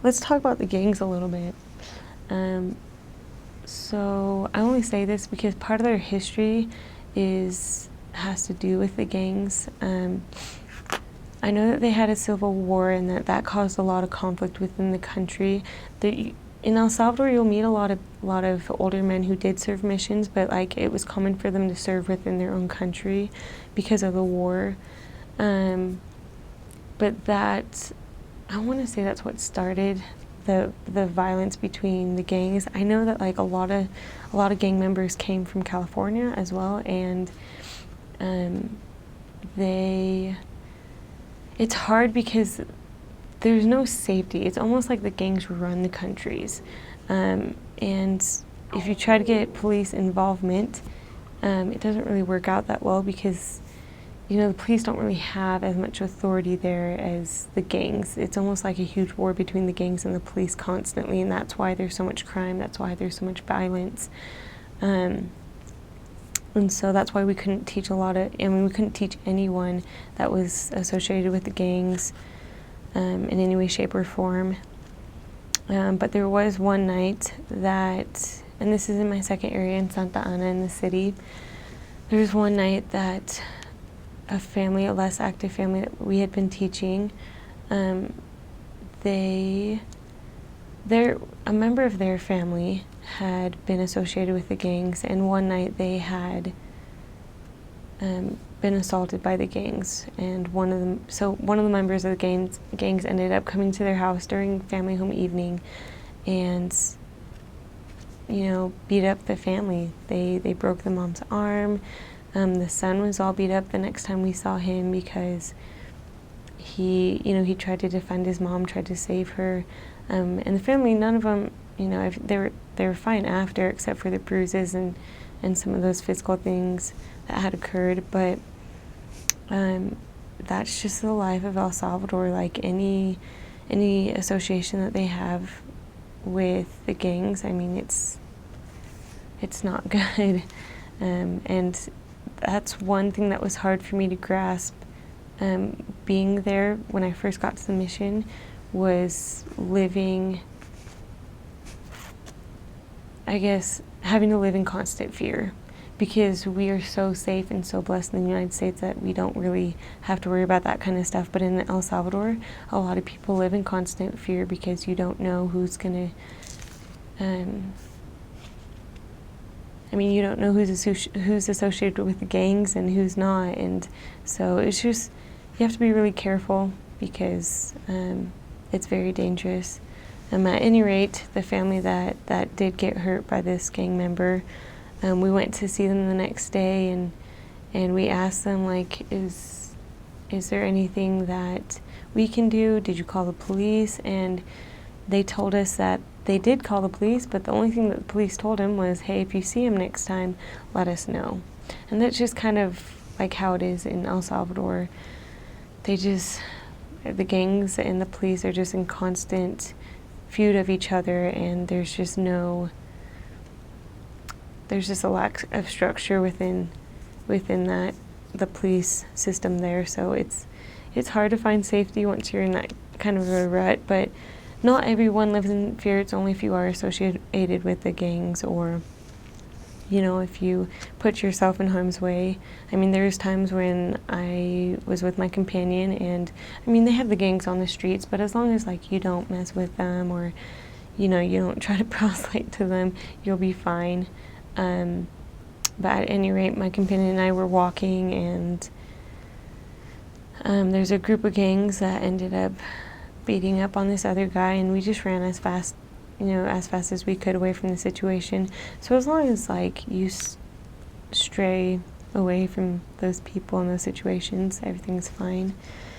Let's talk about the gangs a little bit. So I only say this because part of their history has to do with the gangs. I know that they had a civil war and that caused a lot of conflict within the country. In El Salvador, you'll meet a lot of older men who did serve missions, but like it was common for them to serve within their own country because of the war. But that, I want to say that's what started the violence between the gangs. I know that like a lot of gang members came from California as well, and it's hard because there's no safety. It's almost like the gangs run the countries, and if you try to get police involvement, it doesn't really work out that well because the police don't really have as much authority there as the gangs. It's almost like a huge war between the gangs and the police constantly, and that's why there's so much crime, that's why there's so much violence. And so that's why we couldn't teach we couldn't teach anyone that was associated with the gangs in any way, shape, or form. But there was one night that, and this is in my second area in Santa Ana in the city, there was one night that a less active family that we had been teaching, a member of their family had been associated with the gangs, and one night they had been assaulted by the gangs, and one of the members of the gangs ended up coming to their house during family home evening and beat up the family. They broke the mom's arm. The son was all beat up the next time we saw him because he tried to defend his mom, tried to save her, and the family, none of them, they were fine after, except for the bruises and some of those physical things that had occurred. But that's just the life of El Salvador. Like any association that they have with the gangs, I mean, it's not good, and that's one thing that was hard for me to grasp. Being there when I first got to the mission was living, I guess, having to live in constant fear, because we are so safe and so blessed in the United States that we don't really have to worry about that kind of stuff. But in El Salvador, a lot of people live in constant fear because you don't know who's gonna, you don't know who's associated with the gangs and who's not, and so it's just, you have to be really careful because it's very dangerous. At any rate, the family that did get hurt by this gang member, we went to see them the next day, and we asked them, like, is there anything that we can do? Did you call the police? And they told us that they did call the police, but the only thing that the police told him was, hey, if you see him next time, let us know. And that's just kind of like how it is in El Salvador. The gangs and the police are just in constant feud of each other, and there's just a lack of structure within the police system there. So it's hard to find safety once you're in that kind of a rut, but not everyone lives in fear. It's only if you are associated with the gangs, or if you put yourself in harm's way. I mean, there's times when I was with my companion, and they have the gangs on the streets, but as long as like you don't mess with them, or you don't try to proselyte to them, you'll be fine. But at any rate, my companion and I were walking, and there's a group of gangs that ended up beating up on this other guy, and we just ran as fast as we could away from the situation. So as long as like you stray away from those people and those situations, everything's fine.